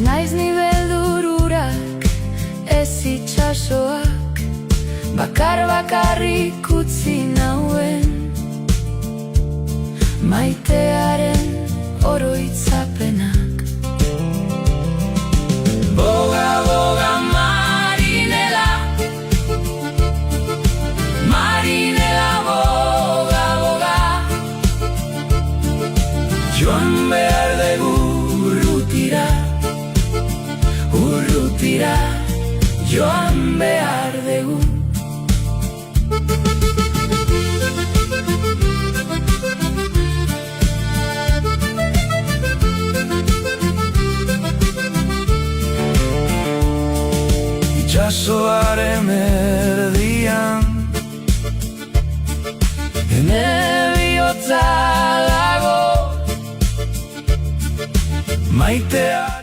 Ez naiz ni beldururak, ez itxasoak, bakarrik utzi nauen maitearen oroitzapenak. Boga, boga, Marinela, Marinela, boga, boga, joan behar dugu urrutira, urrutira, joan behar dugu. Itxasoaren erdian ene bihotza dago, maitea